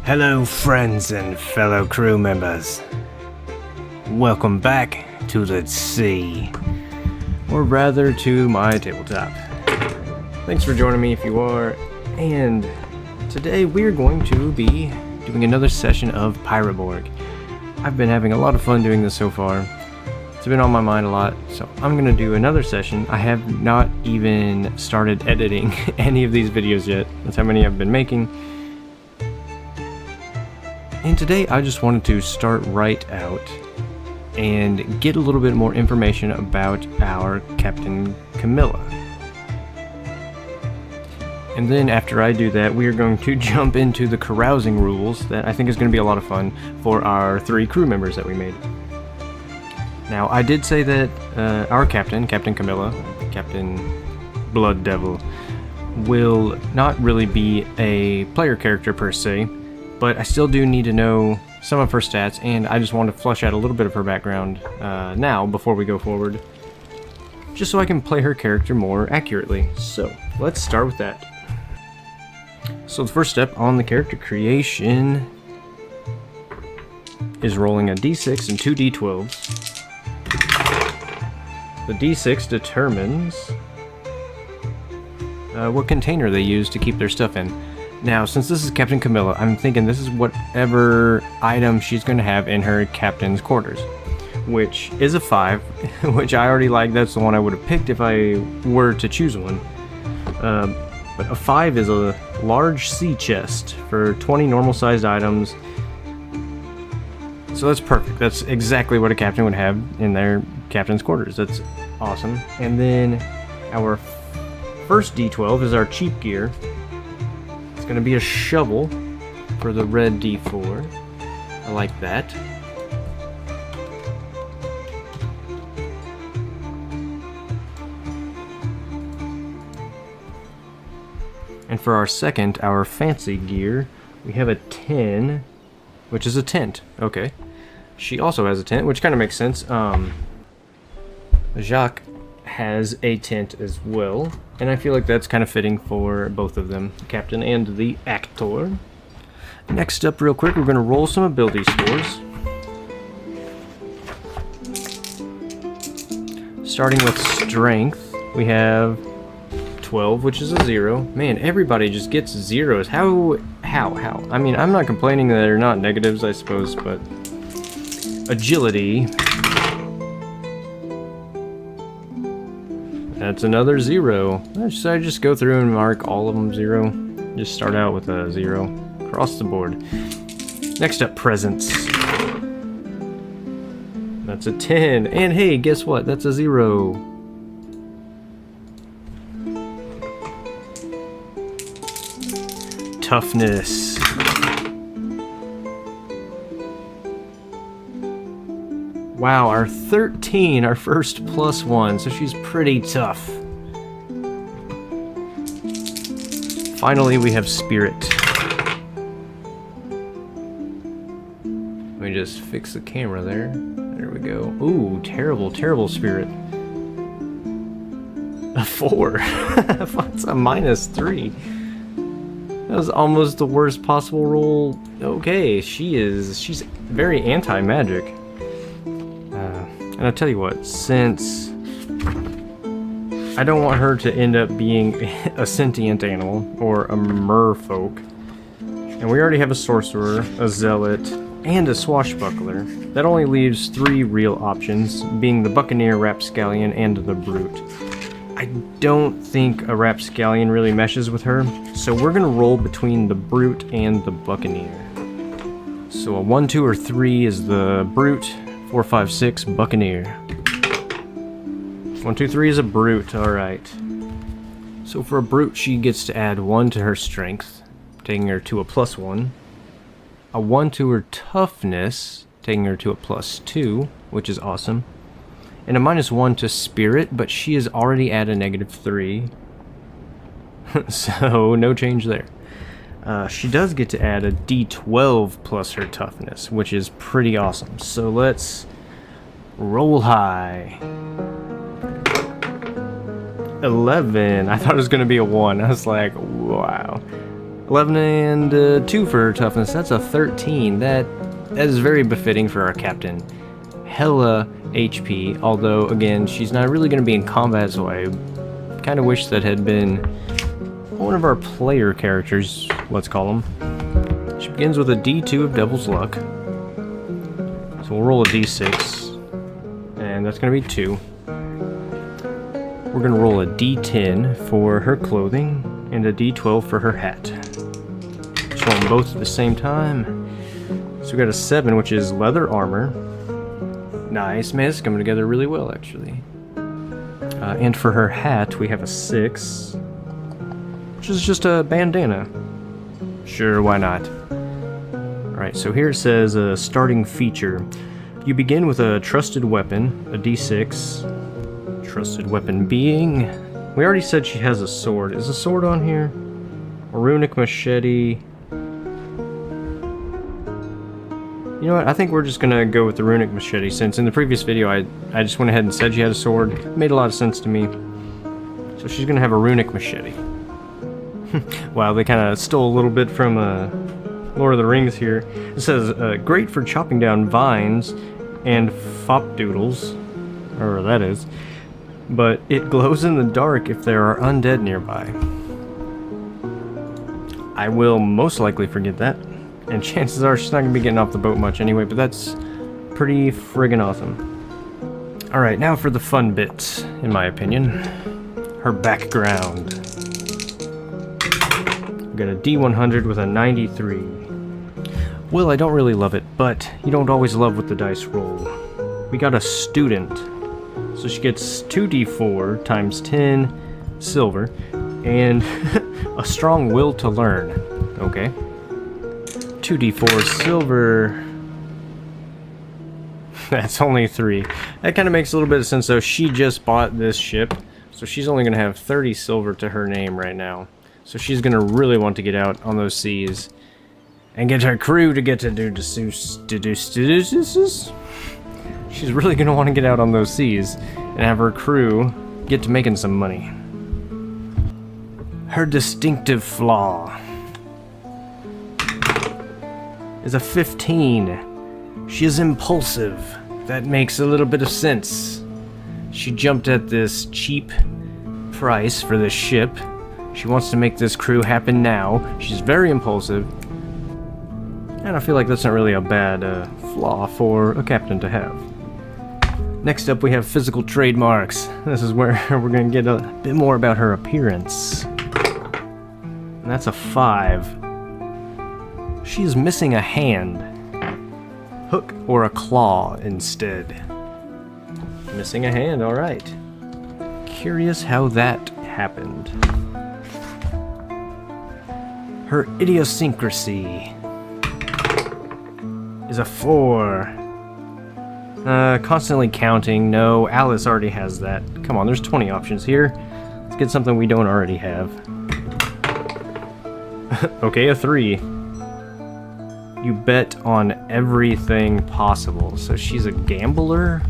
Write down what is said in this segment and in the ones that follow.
Hello friends and fellow crew members. Welcome back to the sea. Or rather to my tabletop. Thanks for joining me if you are. And today we're going to be doing another session of Borg. I've been having a lot of fun doing this so far. It's been on my mind a lot, so I'm going to do another session. I have not even started editing any of these videos yet. That's how many I've been making. And today I just wanted to start right out and get a little bit more information about our Captain Camela. And then after I do that, we are going to jump into the carousing rules that I think is going to be a lot of fun for our 3 crew members that we made. Now, I did say that our Captain Camela, Captain Blood Devil, will not really be a player character per se, but I still do need to know some of her stats, and I just want to flesh out a little bit of her background now before we go forward, just so I can play her character more accurately. So, let's start with that. So the first step on the character creation is rolling a d6 and 2 d12s. The d6 determines what container they use to keep their stuff in. Now, since this is Captain Camela, I'm thinking this is whatever item she's going to have in her captain's quarters, which is a 5, which I already like. That's the one I would have picked if I were to choose one. But a 5 is a large sea chest for 20 normal-sized items. So that's perfect. That's exactly what a captain would have in their captain's quarters. That's awesome. And then our first d12 is our cheap gear. It's going to be a shovel for the red d4. I like that. And for our second, our fancy gear, we have a 10, which is a tent. Okay. She also has a tent, which kind of makes sense. Jacques has a tent as well, and I feel like that's kind of fitting for both of them, the captain and the actor. Next up, real quick, we're going to roll some ability scores. Starting with strength, we have 12, which is a 0. Man, everybody just gets zeros. How? I mean, I'm not complaining that they're not negatives, I suppose, but agility, that's another 0. I just go through and mark all of them 0. Just start out with a 0 across the board. Next up, presence. That's a 10. And hey, guess what? That's a 0. Toughness. Wow, our 13, our first +1, so she's pretty tough. Finally, we have spirit. Let me just fix the camera there. There we go. Ooh, terrible spirit. A 4. That's a -3. That was almost the worst possible roll. Okay, she's very anti-magic. And I'll tell you what, since I don't want her to end up being a sentient animal or a merfolk, and we already have a sorcerer, a zealot, and a swashbuckler, that only leaves 3 real options, being the buccaneer, rapscallion, and the brute. I don't think a rapscallion really meshes with her, so we're going to roll between the brute and the buccaneer. So a 1, 2, or 3 is the brute, 4, 5, 6, buccaneer. 1, 2, 3 is a brute, alright. So for a brute, she gets to add 1 to her strength, taking her to a +1. A 1 to her toughness, taking her to a +2, which is awesome. And a -1 to spirit, but she is already at a -3. So, no change there. She does get to add a d12 plus her toughness, which is pretty awesome. So let's roll high. 11. I thought it was going to be a 1. I was like, wow. 11 and 2 for her toughness. That's a 13. That is very befitting for our captain. Hella HP, although again, she's not really going to be in combat, so I kind of wish that had been one of our player characters, let's call them. She begins with a D2 of Devil's Luck. So we'll roll a D6, and that's going to be 2. We're going to roll a D10 for her clothing, and a D12 for her hat. Just roll them both at the same time. So we got a 7, which is leather armor. Nice, man, it's coming together really well, actually. And for her hat, we have a 6, which is just a bandana. Sure, why not? Alright, so here it says a starting feature. You begin with a trusted weapon, a D6. Trusted weapon being... We already said she has a sword. Is a sword on here? A runic machete... You know what, I think we're just gonna go with the runic machete, since in the previous video I just went ahead and said she had a sword. It made a lot of sense to me. So she's gonna have a runic machete. Wow, they kind of stole a little bit from Lord of the Rings here. It says, great for chopping down vines and fopdoodles, whatever that is, but it glows in the dark if there are undead nearby. I will most likely forget that. And chances are she's not going to be getting off the boat much anyway, but that's pretty friggin' awesome. Alright, now for the fun bits, in my opinion. Her background. We got a D100 with a 93. Well, I don't really love it, but you don't always love what the dice roll. We got a student. So she gets 2d4 times 10 silver, and a strong will to learn. Okay. 2d4 silver. That's only 3. That kind of makes a little bit of sense though. She just bought this ship, so she's only going to have 30 silver to her name right now. So she's going to really want to get out on those seas and get her crew to get to do She's really going to want to get out on those seas and have her crew get to making some money. Her distinctive flaw is a 15. She is impulsive. That makes a little bit of sense. She jumped at this cheap price for this ship. She wants to make this crew happen now. She's very impulsive. And I feel like that's not really a bad flaw for a captain to have. Next up we have physical trademarks. This is where we're going to get a bit more about her appearance. And that's a 5. She is missing a hand. Hook or a claw instead. Missing a hand, alright. Curious how that happened. Her idiosyncrasy is a 4. Constantly counting. No, Alice already has that. Come on, there's 20 options here. Let's get something we don't already have. Okay, a 3. You bet on everything possible. So she's a gambler?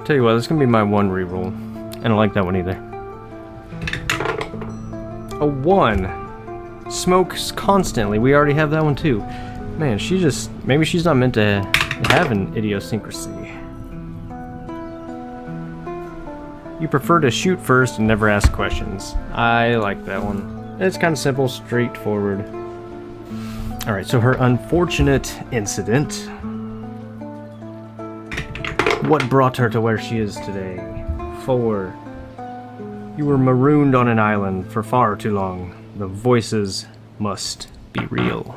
Tell you what, this is going to be my 1 reroll. I don't like that one either. A 1. Smokes constantly. We already have that one too. Man, she just... Maybe she's not meant to have an idiosyncrasy. You prefer to shoot first and never ask questions. I like that one. It's kind of simple, straightforward. Alright, so her unfortunate incident. What brought her to where she is today? 4. You were marooned on an island for far too long. The voices must be real.